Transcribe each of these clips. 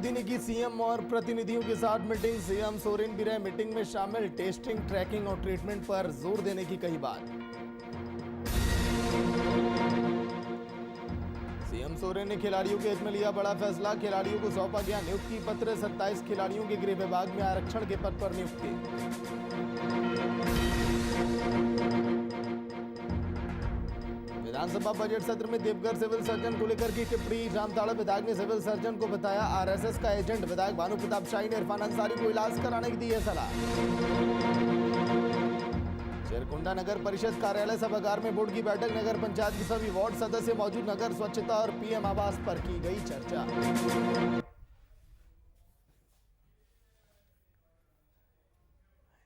मोदी ने की सीएम और प्रतिनिधियों के साथ मीटिंग। सीएम सोरेन भी रहे मीटिंग में शामिल। टेस्टिंग, ट्रैकिंग और ट्रीटमेंट पर जोर देने की कही बात। सीएम सोरेन ने खिलाड़ियों के हित में लिया बड़ा फैसला। खिलाड़ियों को सौंपा गया नियुक्ति पत्र। 27 खिलाड़ियों के गृह विभाग में आरक्षण के पद पर नियुक्ति। विधानसभा बजट सत्र में देवघर सिविल सर्जन को लेकर की टिप्पणी। जामताड़ा विधायक ने सिविल सर्जन को बताया आरएसएस का एजेंट। विधायक भानु प्रताप शाही ने इरफान अंसारी को इलाज कराने की दी है सलाह। चिरकुंडा नगर परिषद कार्यालय सभागार में बोर्ड की बैठक। नगर पंचायत के सभी वार्ड सदस्य मौजूद। नगर स्वच्छता और पीएम आवास पर की गई चर्चा।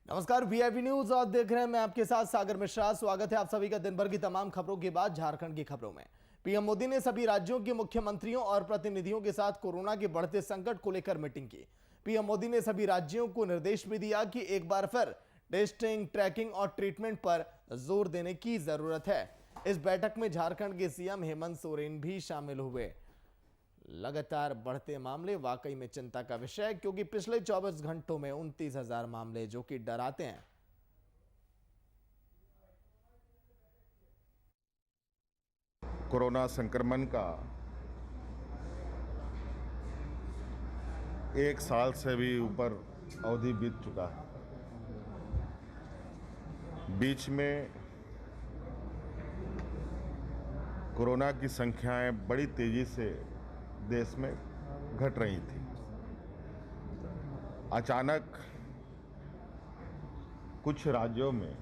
नमस्कार, वीआईपी न्यूज और देख रहे हैं मैं आपके साथ सागर मिश्रा। स्वागत है आप सभी का दिन भर की तमाम खबरों के बाद झारखंड की खबरों में। पीएम मोदी ने सभी राज्यों के मुख्यमंत्रियों और प्रतिनिधियों के साथ कोरोना के बढ़ते संकट को लेकर मीटिंग की। पीएम मोदी ने सभी राज्यों को निर्देश भी दिया कि एक बार फिर टेस्टिंग, ट्रैकिंग और ट्रीटमेंट पर जोर देने की जरूरत है। इस बैठक में झारखंड के सीएम हेमंत सोरेन भी शामिल हुए। लगातार बढ़ते मामले वाकई में चिंता का विषय है, क्योंकि पिछले 24 घंटों में 29,000 मामले, जो कि डराते हैं। कोरोना संक्रमण का 1 साल से भी ऊपर अवधि बीत चुका है। बीच में कोरोना की संख्याएं बड़ी तेजी से देश में घट रही थी। अचानक कुछ राज्यों में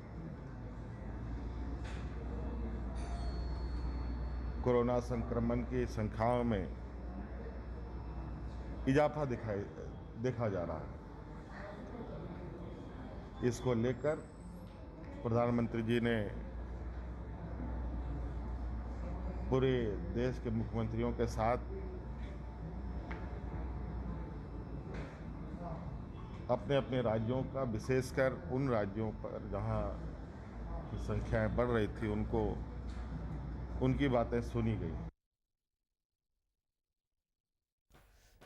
कोरोना संक्रमण की संख्याओं में इजाफा देखा जा रहा है। इसको लेकर प्रधानमंत्री जी ने पूरे देश के मुख्यमंत्रियों के साथ अपने अपने राज्यों का, विशेषकर उन राज्यों पर जहां की संख्याएं बढ़ रही थी, उनकी बातें सुनी गई।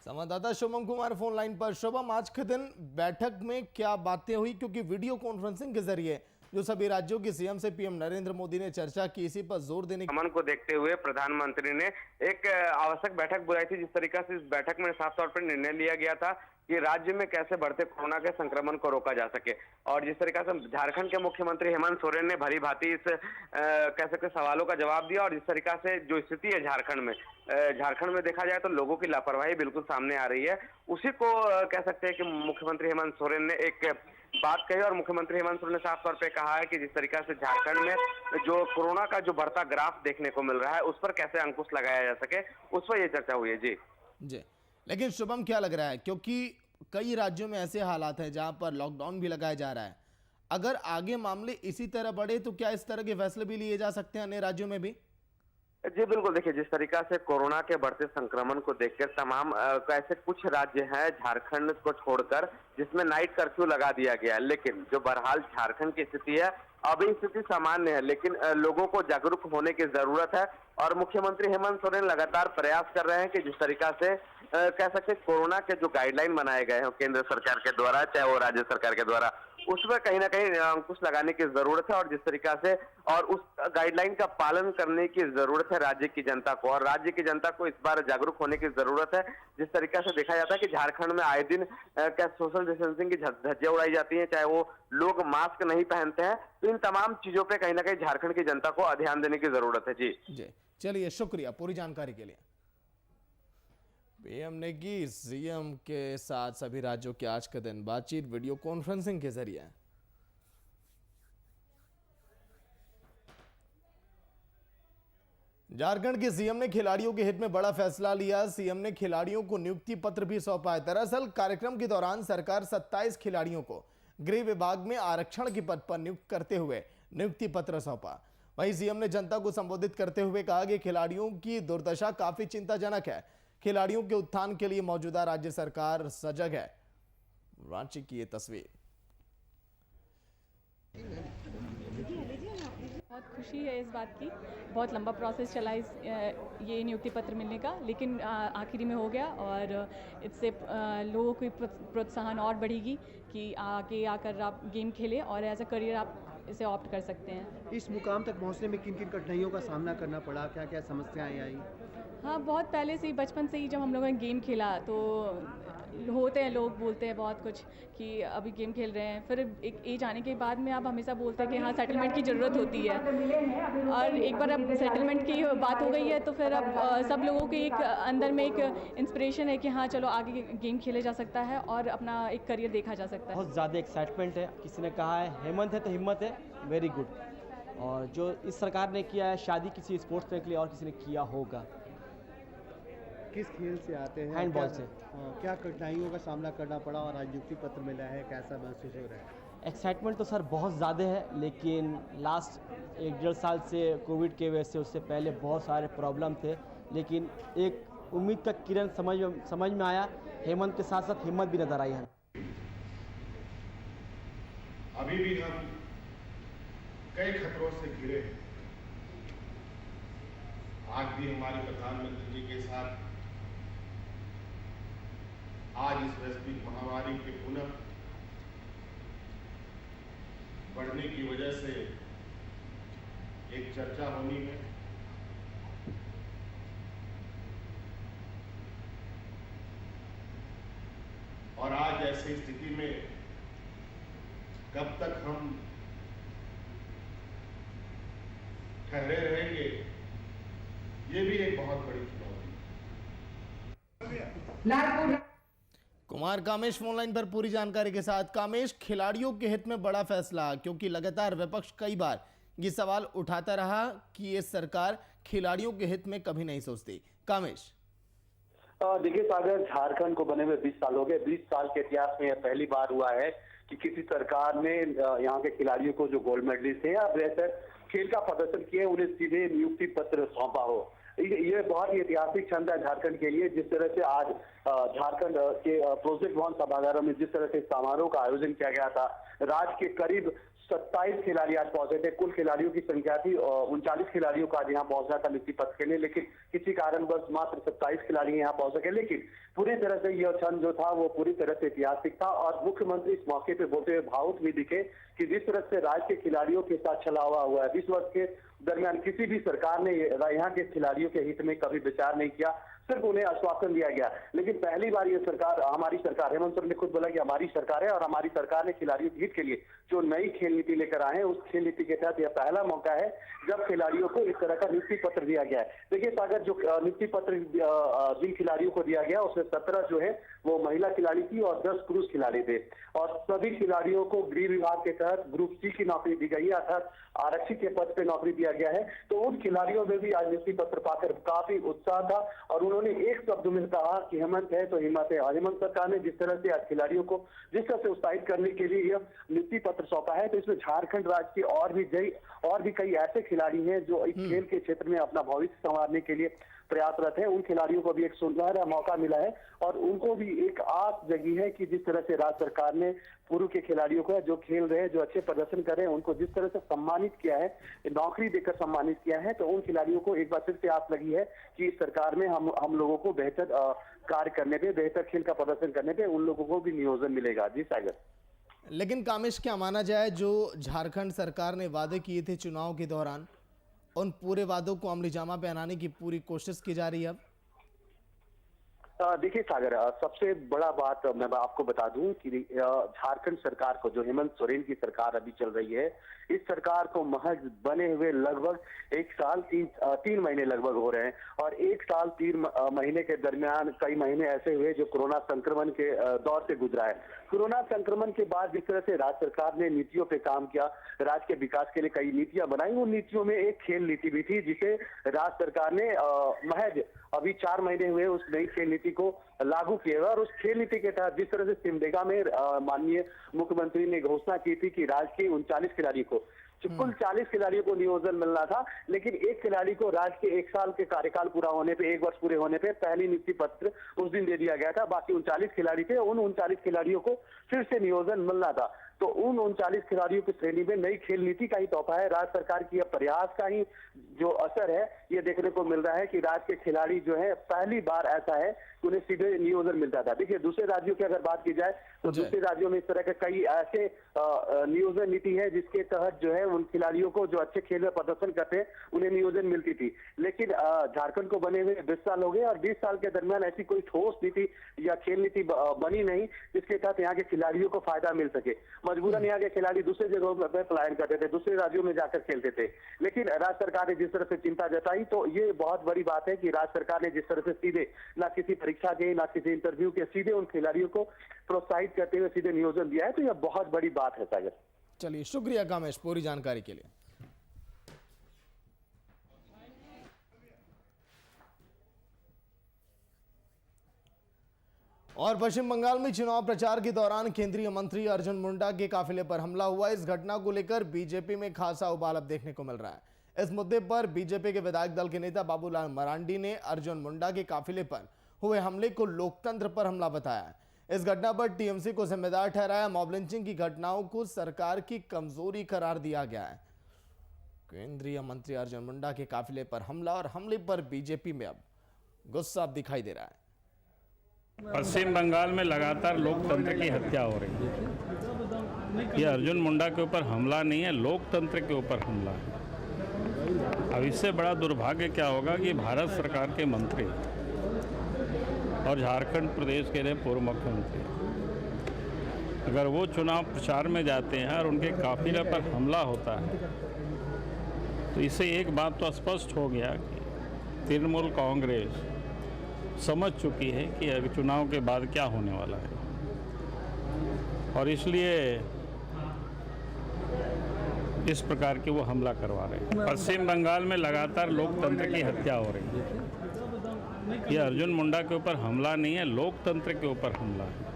संवाददाता शुभम कुमार फोन लाइन पर। शुभम, आज के दिन बैठक में क्या बातें हुई, क्योंकि वीडियो कॉन्फ्रेंसिंग के जरिए जो सभी राज्यों के सीएम से पीएम नरेंद्र मोदी ने चर्चा की, इसी पर जोर देने अमन को देखते हुए प्रधानमंत्री ने एक आवश्यक बैठक बुलाई थी। जिस तरीका से इस बैठक में साफ तौर पर निर्णय लिया गया था कि राज्य में कैसे बढ़ते कोरोना के संक्रमण को रोका जा सके, और जिस तरीका से झारखंड के मुख्यमंत्री हेमंत सोरेन ने भली भांति इस कह सकते सवालों का जवाब दिया। और जिस तरीका से जो स्थिति है झारखंड में देखा जाए तो लोगों की लापरवाही बिल्कुल सामने आ रही है। उसी को कह सकते हैं कि मुख्यमंत्री हेमंत सोरेन ने एक बात कही, और मुख्यमंत्री हेमंत सोरेन ने साफ तौर पे कहा है कि जिस तरीका से झारखंड में जो कोरोना का जो बढ़ता ग्राफ देखने को मिल रहा है, उस पर कैसे अंकुश लगाया जा सके, उस पर यह चर्चा हुई है। जी। लेकिन शुभम, क्या लग रहा है, क्योंकि कई राज्यों में ऐसे हालात हैं जहां पर लॉकडाउन भी लगाया जा रहा है। अगर आगे मामले इसी तरह बढ़े तो क्या इस तरह के फैसले भी लिए जा सकते हैं अन्य राज्यों में भी? जी बिल्कुल, देखिए जिस तरीका से कोरोना के बढ़ते संक्रमण को देखकर तमाम ऐसे कुछ राज्य हैं झारखंड को छोड़कर जिसमें नाइट कर्फ्यू लगा दिया गया है। लेकिन जो बहरहाल झारखंड की स्थिति है, अभी स्थिति सामान्य है, लेकिन लोगों को जागरूक होने की जरूरत है। और मुख्यमंत्री हेमंत सोरेन लगातार प्रयास कर रहे हैं कि जिस तरीका से कह सकते कोरोना के जो गाइडलाइन बनाए गए हैं केंद्र सरकार के द्वारा, चाहे वो राज्य सरकार के द्वारा, उसमें कहीं ना कहीं अंकुश लगाने की जरूरत है। और जिस तरीका से और उस गाइडलाइन का पालन करने की जरूरत है राज्य की जनता को, और राज्य की जनता को इस बार जागरूक होने की जरूरत है। जिस तरीका से देखा जाता है कि झारखंड में आए दिन क्या सोशल डिस्टेंसिंग की धज्जियां उड़ाई जाती हैं, चाहे वो लोग मास्क नहीं पहनते हैं, तो इन तमाम चीजों पर कहीं ना कहीं झारखंड की जनता को ध्यान देने की जरूरत है। जी चलिए, शुक्रिया पूरी जानकारी के लिए। पीएम ने की सीएम के साथ सभी राज्यों के आज के दिन बातचीत वीडियो कॉन्फ्रेंसिंग के जरिए। झारखंड के सीएम ने खिलाड़ियों के हित में बड़ा फैसला लिया। सीएम ने खिलाड़ियों को नियुक्ति पत्र भी सौंपा है। दरअसल कार्यक्रम के दौरान सरकार 27 खिलाड़ियों को गृह विभाग में आरक्षण के पद पर नियुक्त करते हुए नियुक्ति पत्र सौंपा। वहीं सीएम ने जनता को संबोधित करते हुए कहा कि खिलाड़ियों की दुर्दशा काफी चिंताजनक है। खिलाड़ियों के उत्थान के लिए मौजूदा राज्य सरकार सजग है। रांची की ये तस्वीर। बहुत खुशी है इस बात की। बहुत लंबा प्रोसेस चला ये नियुक्ति पत्र मिलने का, लेकिन आखिरी में हो गया और इससे लोगों की प्रोत्साहन और बढ़ेगी कि आगे आकर आप गेम खेलें और एज अ करियर आप इसे ऑप्ट कर सकते हैं। इस मुकाम तक पहुंचने में किन किन कठिनाइयों का सामना करना पड़ा, क्या क्या समस्याएं आई? हाँ, बहुत पहले से ही, बचपन से ही जब हम लोगों ने गेम खेला तो होते हैं, लोग बोलते हैं बहुत कुछ कि अभी गेम खेल रहे हैं, फिर एक एज आने के बाद में आप हमेशा बोलते हैं कि हाँ सेटलमेंट की ज़रूरत होती है, और एक बार अब सेटलमेंट की बात हो गई है तो फिर अब सब लोगों के एक अंदर में एक इंस्पिरेशन है कि हाँ चलो आगे गेम खेले जा सकता है और अपना एक करियर देखा जा सकता है। बहुत ज़्यादा एक्साइटमेंट है। किसी ने कहा है हेमंत है तो हिम्मत है, वेरी गुड। और जो इस सरकार ने किया है, शादी किसी स्पोर्ट्स के लिए और किसी ने किया होगा। किस खेल से आते हैं? हैंडबॉल से। क्या कठिनाइयों का सामना करना पड़ा और आज नियुक्ति पत्र मिला है, कैसा महसूस हो रहा है? एक्साइटमेंट तो सर बहुत ज़्यादा है, लेकिन लास्ट 1-1.5 साल से कोविड के वजह से, उससे पहले बहुत सारे प्रॉब्लम थे, लेकिन एक उम्मीद का किरण समझ में आया। हेमंत के साथ साथ हिम्मत भी नज़र आई है। अभी भी हम कई खतरों से घिरे हैं। आज भी हमारे प्रधानमंत्री जी के साथ आज इस वैश्विक महामारी के पुनः बढ़ने की वजह से एक चर्चा होनी है। और आज ऐसी स्थिति में कब तक हम ठहरे रहेंगे, ये भी एक बहुत बड़ी चुनौती है। कुमार कामेश फोन लाइन पर पूरी जानकारी के साथ। कामेश, खिलाड़ियों के हित में बड़ा फैसला, क्योंकि लगातार विपक्ष कई बार ये सवाल उठाता रहा कि ये सरकार खिलाड़ियों के हित में कभी नहीं सोचती। कामेश, देखिए सागर, झारखंड को बने हुए 20 साल हो गए। 20 साल के इतिहास में यह पहली बार हुआ है कि किसी सरकार ने यहाँ के खिलाड़ियों को, जो गोल्ड मेडलिस्ट हैं या बेहतर खेल का प्रदर्शन किए, उन्हें सीधे नियुक्ति पत्र सौंपा हो। ये बहुत ही ऐतिहासिक क्षण था झारखंड के लिए। जिस तरह से आज झारखंड के प्रोजेक्ट भवन सभागारों में जिस तरह से समारोह का आयोजन किया गया था, राज्य के करीब 27 खिलाड़ी आज पहुंचे थे। कुल खिलाड़ियों की संख्या थी 39 खिलाड़ियों का आज यहाँ पहुंचना था नियुक्ति पत्र के लिए, लेकिन किसी कारणवश मात्र 27 खिलाड़ी यहाँ पहुंच सके। लेकिन पूरी तरह से यह क्षण जो था वो पूरी तरह से ऐतिहासिक था और मुख्यमंत्री इस मौके पे बोलते हुए भावुक भी दिखे कि जिस तरह से राज्य के खिलाड़ियों के साथ छलावा हुआ है। 20 वर्ष के दरमियान किसी भी सरकार ने यहाँ के खिलाड़ियों के हित में कभी विचार नहीं किया, सिर्फ उन्हें आश्वासन दिया गया। लेकिन पहली बार ये सरकार, हमारी सरकार, हेमंत सोरेन ने खुद बोला कि हमारी सरकार है और हमारी सरकार ने खिलाड़ियों के हित के लिए जो नई खेल नीति लेकर आए हैं, उस खेल नीति के तहत यह पहला मौका है जब खिलाड़ियों को इस तरह का नियुक्ति पत्र दिया गया है। देखिए सागर, जो नियुक्ति पत्र जिन खिलाड़ियों को दिया गया उसमें 17 जो है वो महिला खिलाड़ी थी और 10 पुरुष खिलाड़ी थे। और सभी खिलाड़ियों को गृह विभाग के तहत ग्रुप सी की नौकरी दी गई है, अर्थात आरक्षी के पद पे नौकरी दिया गया है। तो उन खिलाड़ियों में भी आज नियुक्ति पत्र पाकर काफी उत्साह था और उन्होंने एक शब्द में कहा कि हेमंत है तो हिम्मत है। हेमंत सरकार ने जिस तरह से आज खिलाड़ियों को जिस तरह से उत्साहित करने के लिए यह नियुक्ति पत्र सौंपा है, तो इसमें झारखंड राज्य के और भी कई ऐसे खिलाड़ी हैं जो इस खेल के क्षेत्र में अपना भविष्य संवारने के लिए प्रयासरत है। उन खिलाड़ियों को भी एक सुनहरा मौका मिला है और उनको भी एक आस जगी है कि जिस तरह से राज्य सरकार ने पूर्व के खिलाड़ियों को, जो खेल रहे हैं, जो अच्छे प्रदर्शन कर रहे हैं, उनको जिस तरह से सम्मानित किया है, नौकरी देकर सम्मानित किया है, तो उन खिलाड़ियों को एक बार फिर से आस लगी है कि इस सरकार में हम लोगों को बेहतर कार्य करने पे, बेहतर खेल का प्रदर्शन करने पे उन लोगों को भी नियोजन मिलेगा। जी सागर। लेकिन कामेश, क्या माना जाए जो झारखंड सरकार ने वादे किए थे चुनाव के दौरान, उन पूरे वादों को अमलीजामा पे आने की पूरी कोशिश की जा रही है अब? देखिए सागर, सबसे बड़ा बात मैं आपको बता दूं कि झारखंड सरकार को, जो हेमंत सोरेन की सरकार अभी चल रही है, इस सरकार को महज बने हुए लगभग 1 साल 3 महीने लगभग हो रहे हैं और 1 साल 3 महीने के दरमियान कई महीने ऐसे हुए जो कोरोना संक्रमण के दौर से गुजरा है। कोरोना संक्रमण के बाद जिस तरह से राज्य सरकार ने नीतियों पे काम किया, राज्य के विकास के लिए कई नीतियां बनाई, उन नीतियों में एक खेल नीति भी थी जिसे राज्य सरकार ने महज अभी 4 महीने हुए उस नई खेल नीति को लागू किया और उस खेल नीति के तहत जिस तरह से सिमडेगा में माननीय मुख्यमंत्री ने घोषणा की थी कि राज्य के 39 खिलाड़ी को, कुल 40 खिलाड़ियों को नियोजन मिलना था, लेकिन एक खिलाड़ी को राज्य के 1 साल के कार्यकाल पूरा होने पे, 1 वर्ष पूरे होने पे पहली नियुक्ति पत्र उस दिन दे दिया गया था। बाकी 39 खिलाड़ी थे, उन 39 खिलाड़ियों को फिर से नियोजन मिलना था। तो उन 39 खिलाड़ियों की श्रेणी में नई खेल नीति का ही तोहफा है। राज्य सरकार की प्रयास का ही जो असर है ये देखने को मिल रहा है कि राज्य के खिलाड़ी जो है पहली बार ऐसा है कि उन्हें सीधे नियोजन मिलता था। देखिए दूसरे राज्यों की अगर बात की जाए तो दूसरे राज्यों में इस तरह के कई ऐसे नियोजन नीति है जिसके तहत जो है उन खिलाड़ियों को जो अच्छे खेल में प्रदर्शन करते हैं उन्हें नियोजन मिलती थी। लेकिन झारखंड को बने हुए 20 साल हो गए और 20 साल के दरमियान ऐसी कोई ठोस नीति या खेल नीति बनी नहीं जिसके तहत यहाँ के खिलाड़ियों को फायदा मिल सके। मजबूरन यहाँ के खिलाड़ी दूसरे जगहों में पलायन करते थे, दूसरे राज्यों में जाकर खेलते थे। लेकिन राज्य सरकार ने जिस तरह से चिंता जताई तो ये बहुत बड़ी बात है कि राज्य सरकार ने जिस तरह से सीधे ना किसी परीक्षा के ना किसी इंटरव्यू के सीधे उन खिलाड़ियों को प्रोत्साहित करते हुए सीधे नियोजन दिया है, तो यह बहुत बड़ी बात है सागर। चलिए शुक्रिया कामेश पूरी जानकारी के लिए। और पश्चिम बंगाल में चुनाव प्रचार के दौरान केंद्रीय मंत्री अर्जुन मुंडा के काफिले पर हमला हुआ। इस घटना को लेकर बीजेपी में खासा उबाल अब देखने को मिल रहा है। इस मुद्दे पर बीजेपी के विधायक दल के नेता बाबूलाल मरांडी ने अर्जुन मुंडा के काफिले पर हुए हमले को लोकतंत्र पर हमला बताया। इस घटना पर टीएमसी को जिम्मेदार ठहराया। मॉब लिंचिंग की घटनाओं को सरकार की कमजोरी करार दिया गया है। केंद्रीय मंत्री अर्जुन मुंडा के काफिले पर हमला और हमले पर बीजेपी में अब गुस्सा दिखाई दे रहा है। पश्चिम बंगाल में लगातार लोकतंत्र की हत्या हो रही है। ये अर्जुन मुंडा के ऊपर हमला नहीं है, लोकतंत्र के ऊपर हमला है। अब इससे बड़ा दुर्भाग्य क्या होगा कि भारत सरकार के मंत्री और झारखंड प्रदेश के पूर्व मुख्यमंत्री अगर वो चुनाव प्रचार में जाते हैं और उनके काफिले पर हमला होता है तो इससे एक बात तो स्पष्ट हो गया कि तृणमूल कांग्रेस समझ चुकी है कि अगर चुनाव के बाद क्या होने वाला है और इसलिए इस प्रकार के वो हमला करवा रहे हैं। पश्चिम बंगाल में लगातार लोकतंत्र की हत्या हो रही है। ये अर्जुन मुंडा के ऊपर हमला नहीं है, लोकतंत्र के ऊपर हमला है।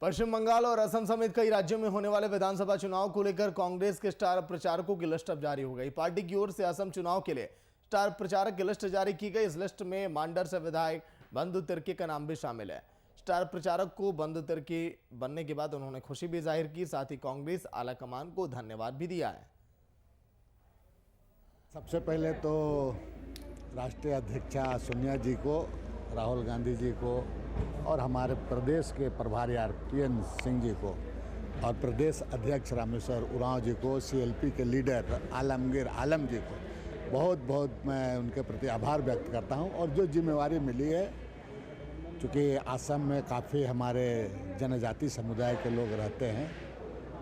पश्चिम बंगाल और असम समेत कई राज्यों में होने वाले विधानसभा चुनाव को लेकर कांग्रेस के स्टार प्रचारकों की लिस्ट अब जारी हो गई। पार्टी की ओर से असम चुनाव के लिए स्टार प्रचारक की लिस्ट जारी की गई। इस लिस्ट में मांडर से विधायक बंधु तिर्की का नाम भी शामिल है। स्टार प्रचारक को बंधु तिर्की बनने के बाद उन्होंने खुशी भी जाहिर की, साथ ही कांग्रेस आलाकमान को धन्यवाद भी दिया है। सबसे पहले तो राष्ट्रीय अध्यक्षा सोनिया जी को, राहुल गांधी जी को और हमारे प्रदेश के प्रभारी पीएन सिंह जी को और प्रदेश अध्यक्ष रामेश्वर उरांव जी को, सीएलपी के लीडर आलमगीर आलम जी को बहुत बहुत मैं उनके प्रति आभार व्यक्त करता हूं। और जो जिम्मेवारी मिली है, चूँकि असम में काफ़ी हमारे जनजाति समुदाय के लोग रहते हैं,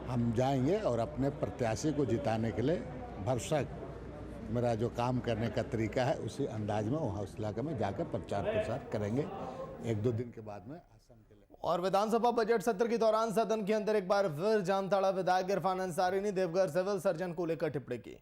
हम जाएंगे और अपने प्रत्याशी को जिताने के लिए भरसक मेरा जो काम करने का तरीका है उसी अंदाज में वहाँ उस इलाके में जाकर प्रचार प्रसार करेंगे 1-2 दिन के बाद में असम के लिए। और विधानसभा बजट सत्र के दौरान सदन के अंदर एक बार फिर जामताड़ा विधायक इरफान अंसारी ने देवघर सिविल सर्जन को लेकर टिप्पणी की।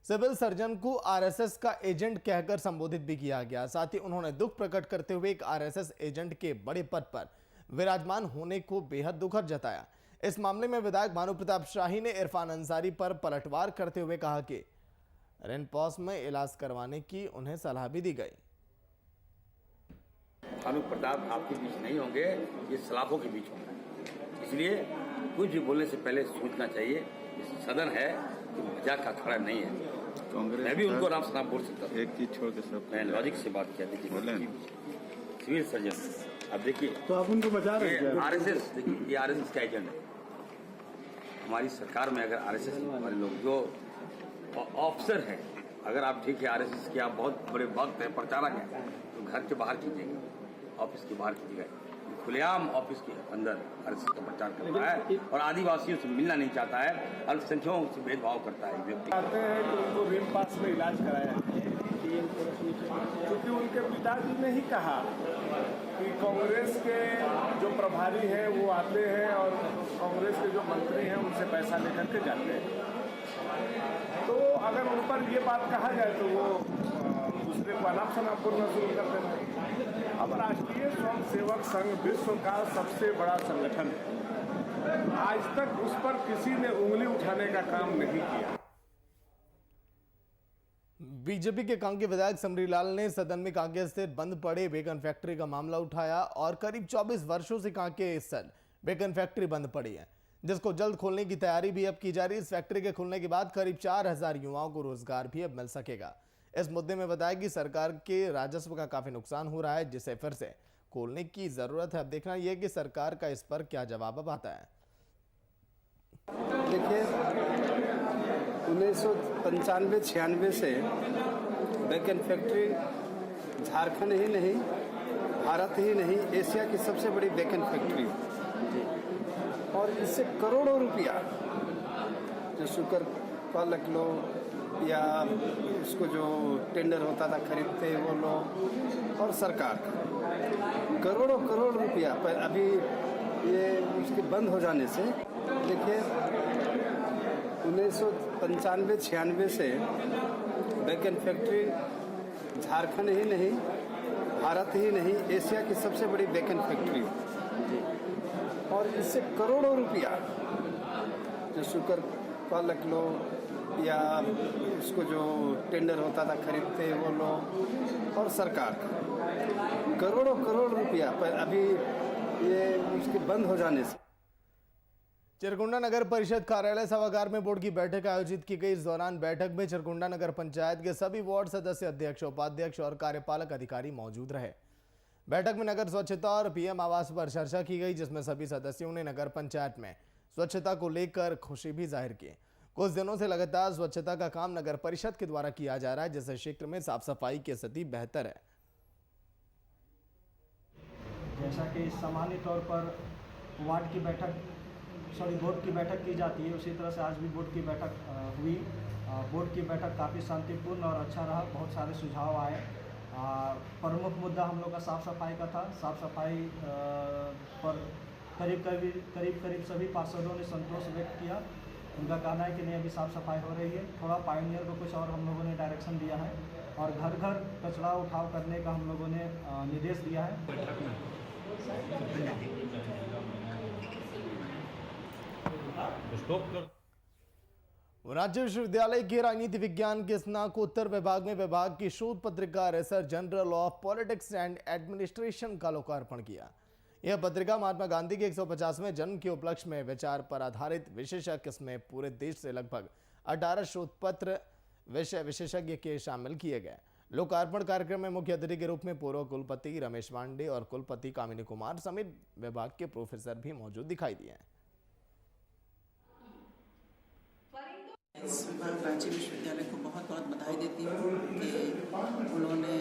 सिविल सर्जन को आरएसएस का एजेंट कहकर संबोधित भी किया गया। साथ ही उन्होंने दुख प्रकट करते हुए एक आरएसएस एजेंट के बड़े पद पर विराजमान होने को बेहद दुखद जताया। इस मामले में विधायक भानु प्रताप शाही ने इरफान अंसारी पर पलटवार करते हुए कहा कि रेनपॉस में इलाज करवाने की उन्हें सलाह भी दी गई। भानु प्रताप आपके बीच नहीं होंगे, ये सलाखों के बीच होंगे। इसलिए कुछ भी बोलने से पहले सोचना चाहिए। सदन है, मजाक का खड़ा नहीं है। कांग्रेस मैं भी उनको राम सलाम बोल सकता हूँ। एक चीज छोड़ के सब मैं लॉजिक से बात किया। देखिए सिविल सर्जन, अब देखिए तो आप उनको बचा रहे हैं। आरएसएस, देखिए ये आरएसएस का एजेंट है। हमारी सरकार में अगर आरएसएस वाले लोग जो ऑफिसर है, अगर आप ठीक है आरएसएस के आप बहुत बड़े वक्त है, प्रचारक है, तो घर के बाहर कीजिएगा, ऑफिस के बाहर कीजिएगा। खुलेआम ऑफिस के अंदर आरएसएस का प्रचार कर रहा है और आदिवासियों से मिलना नहीं चाहता है, अल्पसंख्यकों से भेदभाव करता है। व्यक्ति चाहते हैं कि उनको रेनपास में इलाज कराया, क्योंकि उनके पिताजी ने ही कहा कि कांग्रेस के जो प्रभारी हैं वो आते हैं और कांग्रेस के जो मंत्री हैं उनसे पैसा लेकर के जाते हैं। तो अगर उन पर ये बात कहा जाए तो वो दूसरे को अनाप शनाप बोलना शुरू कर देते हैं। अब राष्ट्रीय स्वयं सेवक संघ विश्व का सबसे बड़ा संगठन है, आज तक उस पर किसी ने उंगली उठाने का काम नहीं किया। बीजेपी के कांके विधायक समरीलाल ने सदन में कांके स्थित बंद पड़े बेकन फैक्ट्री का मामला उठाया और करीब 24 वर्षों से कांके स्थित बेकन फैक्ट्री बंद पड़ी है, जिसको जल्द खोलने की तैयारी भी अब की जा रही है। इस फैक्ट्री के खुलने के बाद करीब 4000 युवाओं को रोजगार भी अब मिल सकेगा। इस मुद्दे में बताया कि सरकार के राजस्व का काफी नुकसान हो रहा है, जिसे फिर से खोलने की जरूरत है। अब देखना यह कि सरकार का इस पर क्या जवाब अब आता है। देखिए 1995-96 से बेकन फैक्ट्री झारखंड ही नहीं, भारत ही नहीं, एशिया की सबसे बड़ी बेकन फैक्ट्री और इससे करोड़ों रुपया जो शुगर पालक लोग या इसको जो टेंडर होता था खरीदते वो लोग और सरकार का करोड़ रुपया पर अभी ये उसके बंद हो जाने से देखिए 1995-96 से बेकन फैक्ट्री झारखंड ही नहीं, भारत ही नहीं, एशिया की सबसे बड़ी बेकन फैक्ट्री और इससे करोड़ों रुपया जो शुगर पालक लोग या इसको जो टेंडर होता था खरीदते वो लोग और सरकार का करोड़ों रुपया पर अभी ये उसके बंद हो जाने से चिरकुंडा नगर परिषद कार्यालय सभागार में बोर्ड की बैठक आयोजित की गई। इस दौरान बैठक में चिरकुंडा नगर पंचायत के सभी वार्ड सदस्य, अध्यक्ष, उपाध्यक्ष और कार्यपालक अधिकारी मौजूद रहे। बैठक में नगर स्वच्छता और पीएम आवास पर चर्चा की गई, जिसमें सभी सदस्यों ने नगर पंचायत में स्वच्छता को लेकर खुशी भी जाहिर की। कुछ दिनों से लगातार स्वच्छता का काम नगर परिषद के द्वारा किया जा रहा है, जिससे क्षेत्र में साफ सफाई की स्थिति बेहतर है। जैसा कि सामान्य तौर पर वार्ड की बैठक बोर्ड की बैठक की जाती है, उसी तरह से आज भी बोर्ड की बैठक हुई। बोर्ड की बैठक काफ़ी शांतिपूर्ण और अच्छा रहा। बहुत सारे सुझाव आए। प्रमुख मुद्दा हम लोग का साफ़ सफाई का था। साफ़ सफाई पर करीब सभी पार्षदों ने संतोष व्यक्त किया। उनका कहना है कि नहीं, अभी साफ़ सफाई हो रही है। थोड़ा पायोनियर को कुछ और हम लोगों ने डायरेक्शन दिया है और घर घर कचरा उठाव करने का हम लोगों ने निर्देश दिया है। राज्य विश्वविद्यालय के राजनीति विज्ञान के स्नातकोत्तर विभाग में विभाग की शोध पत्रिका research general of politics and administration का लोकार्पण किया। यह पत्रिका महात्मा गांधी के 150वें जन्म के उपलक्ष्य में विचार पर आधारित विशेषज्ञ, इसमें पूरे देश से लगभग 18 शोध पत्र विषय विशेषज्ञ के शामिल किए गए। लोकार्पण कार्यक्रम में मुख्य अतिथि के रूप में पूर्व कुलपति रमेश पांडे और कुलपति कामिनी कुमार समेत विभाग के प्रोफेसर भी मौजूद दिखाई दिए। इस विभाग राज्य विश्वविद्यालय को बहुत बहुत बधाई देती हूँ कि उन्होंने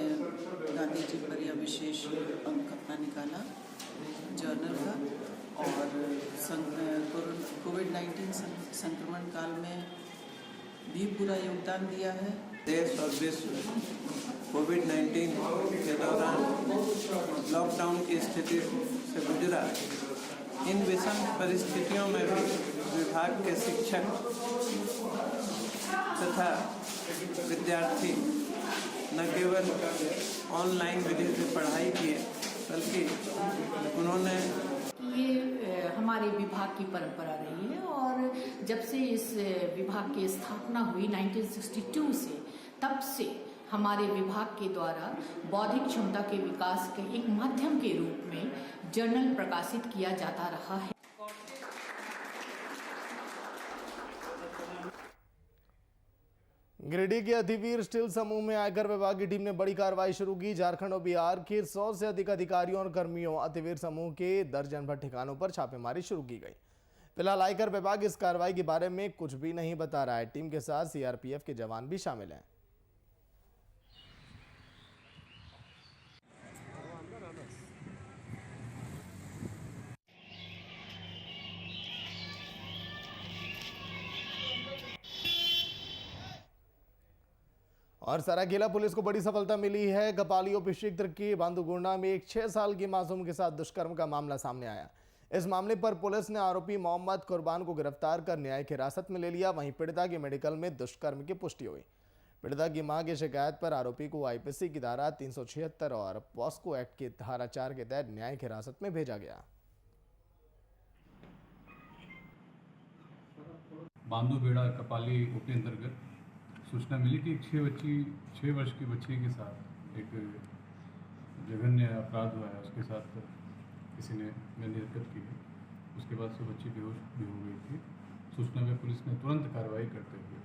गांधी जी पर यह विशेष अंक अपना निकाला जर्नल का और कोविड-19 संक्रमण काल में भी पूरा योगदान दिया है। देश और विश्व कोविड-19 के दौरान लॉकडाउन की स्थिति से गुजरा। इन विषम परिस्थितियों में भी विभाग के शिक्षक तथा विद्यार्थी न केवल ऑनलाइन विधि से पढ़ाई किए, बल्कि उन्होंने ये हमारे विभाग की परंपरा रही है और जब से इस विभाग की स्थापना हुई 1962 से, तब से हमारे विभाग के द्वारा बौद्धिक क्षमता के विकास के एक माध्यम के रूप में जर्नल प्रकाशित किया जाता रहा है। गिरिडीह के अतिवीर स्टील समूह में आयकर विभाग की टीम ने बड़ी कार्रवाई शुरू की। झारखंड और बिहार के 100 से अधिक अधिकारियों और कर्मियों अतिवीर समूह के दर्जन भर ठिकानों पर छापेमारी शुरू की गई। फिलहाल आयकर विभाग इस कार्रवाई के बारे में कुछ भी नहीं बता रहा है। टीम के साथ सीआरपीएफ के जवान भी शामिल हैं। और सरायकेला पुलिस को बड़ी सफलता मिली है। कपाली ओपी क्षेत्र के बांदुगोंडा में एक 6 साल की मासूम के साथ दुष्कर्म का मामला सामने आया। इस मामले पर पुलिस ने आरोपी मोहम्मद कुर्बान को गिरफ्तार कर न्यायिक हिरासत में ले लिया। वहीं पीड़िता के मेडिकल में दुष्कर्म की पुष्टि हुई। पीड़िता की मां की शिकायत पर आरोपी को आईपीसी की धारा 376 और पॉस्को एक्ट की धारा 4 के तहत न्यायिक हिरासत में भेजा गया। बांदूबेड़ा कपाली ओपी अंतर्गत सूचना मिली कि 6 वर्ष की बच्ची के साथ एक जघन्य अपराध हुआ है, उसके साथ किसी ने गंदी हरकत की है। उसके बाद से बच्ची बेहोश भी हो गई थी। सूचना पे पुलिस ने तुरंत कार्रवाई करते हुए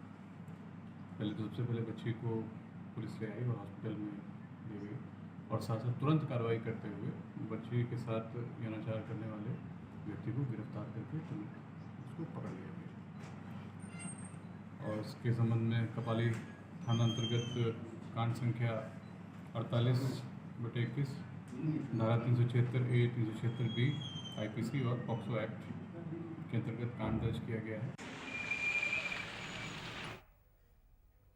सबसे पहले बच्ची को पुलिस ले आई और हॉस्पिटल में ले गई, और साथ साथ तुरंत कार्रवाई करते हुए बच्ची के साथ यौनाचार करने वाले व्यक्ति को गिरफ्तार करके तुरंत उसको पकड़ लिया गया। और इसके संबंध में कपाली थाना अंतर्गत कांड संख्या 48/21 धारा 376A 376B IPC और पॉक्सो एक्ट के अंतर्गत कांड दर्ज किया गया है।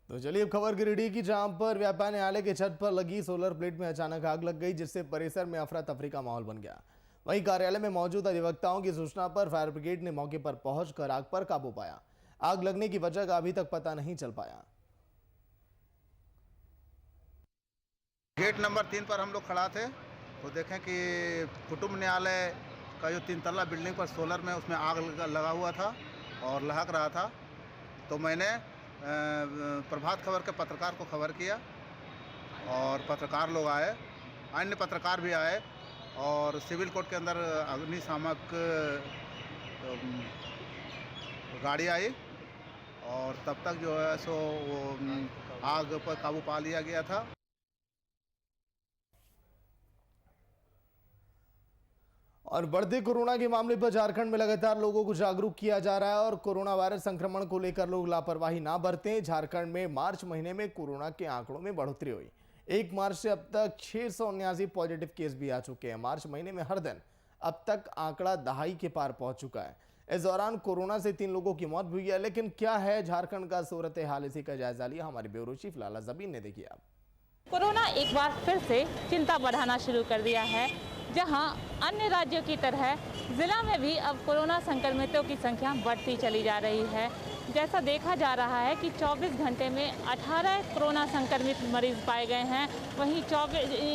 तो चलिए अब खबर गिरिडीह की, जहां पर व्यापार न्यायालय के छत पर लगी सोलर प्लेट में अचानक आग लग गई, जिससे परिसर में अफरा तफरी का माहौल बन गया। वहीं कार्यालय में मौजूद अधिवक्ताओं की सूचना पर फायर ब्रिगेड ने मौके पर पहुंचकर आग पर काबू पाया। आग लगने की वजह का अभी तक पता नहीं चल पाया। गेट नंबर 3 पर हम लोग खड़ा थे तो देखें कि कुटुंब न्यायालय का जो 3 तल्ला बिल्डिंग पर सोलर में उसमें आग लगा हुआ था और लहक रहा था। तो मैंने प्रभात खबर के पत्रकार को खबर किया और पत्रकार लोग आए, अन्य पत्रकार भी आए और सिविल कोर्ट के अंदर अग्निशामक गाड़ी आई और तब तक जो है सो वो आग पर काबू पा लिया गया था। और बढ़ते कोरोना के मामले पर झारखंड में लगातार लोगों को जागरूक किया जा रहा है और कोरोना वायरस संक्रमण को लेकर लोग लापरवाही ना बरतें। झारखंड में मार्च महीने में कोरोना के आंकड़ों में बढ़ोतरी हुई। 1 मार्च से अब तक 679 पॉजिटिव केस भी आ चुके हैं। मार्च महीने में हर दिन अब तक आंकड़ा दहाई के पार पहुंच चुका है। इस दौरान कोरोना से 3 लोगों की मौत भी हुई है। लेकिन क्या है झारखंड का सूरत हाल, इसी का जायजा लिया हमारे ब्यूरो चीफ लाला जबीन ने। देखिए आप, कोरोना एक बार फिर से चिंता बढ़ाना शुरू कर दिया है। जहां अन्य राज्यों की तरह जिला में भी अब कोरोना संक्रमितों की संख्या बढ़ती चली जा रही है। जैसा देखा जा रहा है कि 24 घंटे में 18 कोरोना संक्रमित मरीज पाए गए हैं। वहीं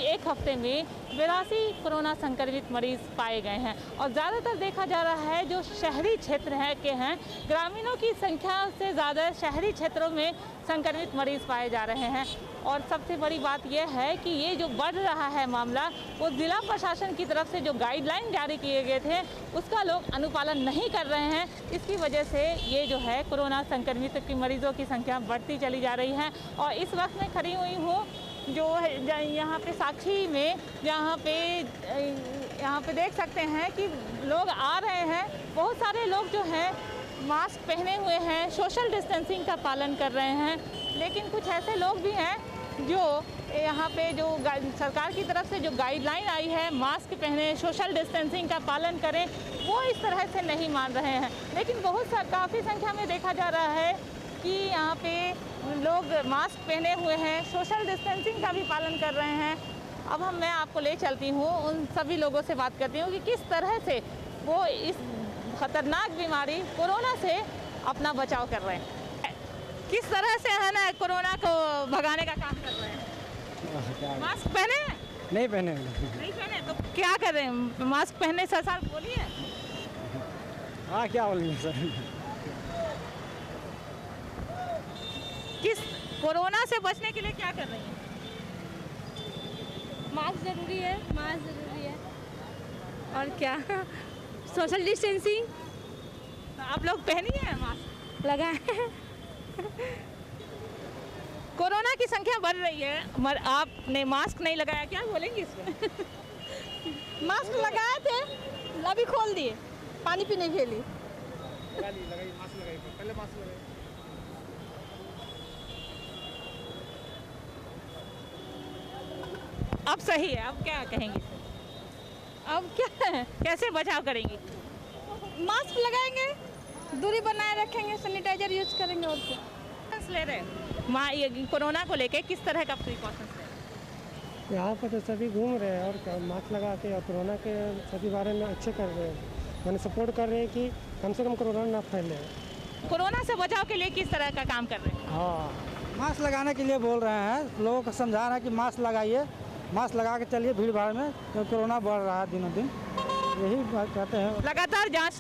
एक हफ्ते में 82 कोरोना संक्रमित मरीज पाए गए हैं। और ज़्यादातर देखा जा रहा है जो शहरी क्षेत्र हैं ग्रामीणों की संख्या से ज़्यादा शहरी क्षेत्रों में संक्रमित मरीज पाए जा रहे हैं। और सबसे बड़ी बात यह है कि ये जो बढ़ रहा है मामला, वो ज़िला प्रशासन की तरफ से जो गाइडलाइन जारी किए गए थे उसका लोग अनुपालन नहीं कर रहे हैं। इसकी वजह से ये जो है कोरोना संक्रमित की मरीजों की संख्या बढ़ती चली जा रही है। और इस वक्त मैं खड़ी हुई हूँ जो यहाँ पे साक्षी में, यहाँ पे देख सकते हैं कि लोग आ रहे हैं। बहुत सारे लोग जो हैं मास्क पहने हुए हैं, सोशल डिस्टेंसिंग का पालन कर रहे हैं। लेकिन कुछ ऐसे लोग भी हैं जो यहाँ पे जो सरकार की तरफ से जो गाइडलाइन आई है, मास्क पहने, सोशल डिस्टेंसिंग का पालन करें, वो इस तरह से नहीं मान रहे हैं। लेकिन काफ़ी संख्या में देखा जा रहा है कि यहाँ पे लोग मास्क पहने हुए हैं, सोशल डिस्टेंसिंग का भी पालन कर रहे हैं। अब मैं आपको ले चलती हूँ, उन सभी लोगों से बात करती हूँ कि किस तरह से वो इस खतरनाक बीमारी कोरोना से अपना बचाव कर रहे हैं, किस तरह से है ना कोरोना को भगाने का काम कर रहे हैं। मास्क पहने हैं? नहीं पहने। नहीं पहने तो क्या कर रहे हैं? मास्क पहने सर बोलिए। हाँ, क्या बोलेंगे सर। किस कोरोना से बचने के लिए क्या कर रही हैं? मास्क जरूरी है, और क्या, सोशल डिस्टेंसिंग। तो आप लोग पहनी है मास्क? लगाए। कोरोना की संख्या बढ़ रही है, आपने मास्क नहीं लगाया, क्या बोलेंगे इसमें? मास्क लगाए थे, अभी खोल दिए, पानी पीने के लिए। पहले मास्क लगाइए। अब सही है, अब क्या कहेंगे? अब क्या है? कैसे बचाव करेंगे? मास्क लगाएंगे, दूरी बनाए रखेंगे, सैनिटाइजर यूज करेंगे और क्या। ले रहे ये कोरोना को लेके किस तरह का प्रिकॉशंस है? यहाँ पर तो सभी घूम रहे हैं और क्या, मास्क लगा के और कोरोना के सभी बारे में अच्छे कर रहे हैं, मैंने सपोर्ट कर रहे हैं कि कम से कम कोरोना ना फैले। कोरोना से बचाव के लिए किस तरह का काम कर रहे हैं? हाँ, मास्क लगाने के लिए बोल रहे हैं, लोगों को समझा रहे हैं कि मास्क लगाइए, मास्क लगा के चलिए भीड़ भाड़ में, तो कोरोना बढ़ रहा है दिनों दिन, यही बात कहते हैं। लगातार जांच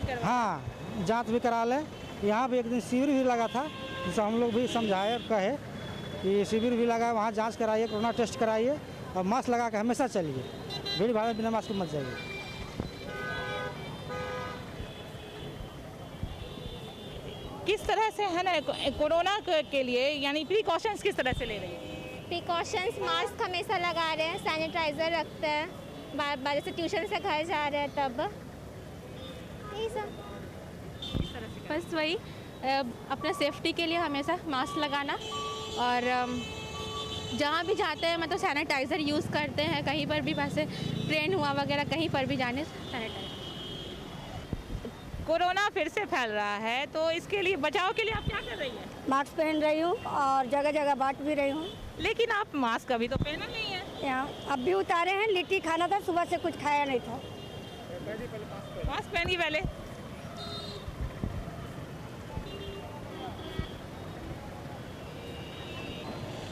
कर। हाँ, जांच भी करा लें यहाँ भी एक दिन शिविर भी लगा था, जिससे हम लोग भी समझाए और कहे कि शिविर भी लगा है, वहाँ जांच कराइए, कोरोना टेस्ट कराइए और मास्क लगा के हमेशा चलिए, भीड़ भाड़ में बिना मास्क के मत जाइए। किस तरह से है ना कोरोना के लिए यानी प्रिकॉशंस किस तरह से ले रही है? प्रिकॉशंस मास्क हमेशा लगा रहे हैं, सैनिटाइज़र रखते हैं, बार बार से ट्यूशन से घर जा रहे हैं तब यही सब। बस वही अपना सेफ्टी के लिए हमेशा मास्क लगाना और जहाँ भी जाते हैं मतलब सैनिटाइज़र यूज़ करते हैं, कहीं पर भी वैसे ट्रेन हुआ वगैरह कहीं पर भी जाने सैनिटाइजर। कोरोना फिर से फैल रहा है तो इसके लिए बचाव के लिए आप क्या कर रही हैं? मास्क पहन रही हूँ और जगह जगह बांट भी रही हूँ। लेकिन आप मास्क अभी तो पहना नहीं है। यहाँ अब भी उतारे हैं, लिट्टी खाना था, सुबह से कुछ खाया नहीं था। मास्क पहनिए पहले।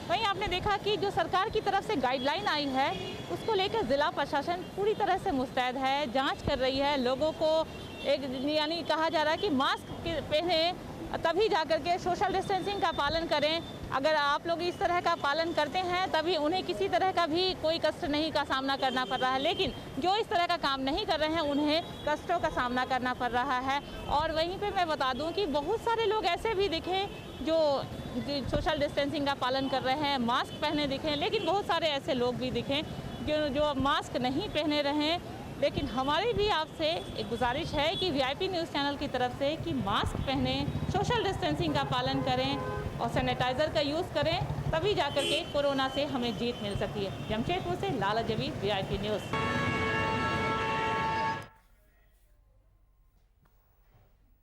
वहीं आपने देखा कि जो सरकार की तरफ से गाइडलाइन आई है उसको लेकर जिला प्रशासन पूरी तरह से मुस्तैद है, जांच कर रही है। लोगों को एक यानी कहा जा रहा है कि मास्क पहने तभी जाकर के सोशल डिस्टेंसिंग का पालन करें। अगर आप लोग इस तरह का पालन करते हैं तभी उन्हें किसी तरह का भी कोई कष्ट नहीं का सामना करना पड़ रहा है, लेकिन जो इस तरह का काम नहीं कर रहे हैं उन्हें कष्टों का सामना करना पड़ रहा है। और वहीं पे मैं बता दूं कि बहुत सारे लोग ऐसे भी दिखे जो सोशल डिस्टेंसिंग का पालन कर रहे हैं, मास्क पहने दिखे, लेकिन बहुत सारे ऐसे लोग भी दिखे जो मास्क नहीं पहने रहे। लेकिन हमारी भी आपसे एक गुजारिश है कि वीआईपी न्यूज़ चैनल की तरफ से कि मास्क पहने, सोशल डिस्टेंसिंग का पालन करें और सैनिटाइज़र का यूज़ करें, तभी जाकर के कोरोना से हमें जीत मिल सकती है। जमशेदपुर से लाला जबीर, वीआईपी न्यूज़।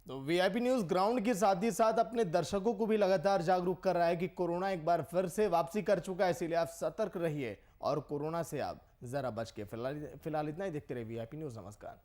तो वीआईपी न्यूज़ ग्राउंड के साथ ही साथ अपने दर्शकों को भी लगातार जागरूक कर रहा है कि कोरोना एक बार फिर से वापसी कर चुका है, इसीलिए आप सतर्क रहिए और कोरोना से आप जरा बच के। फिलहाल इतना ही। देखते रहिए वीआईपी न्यूज़। नमस्कार।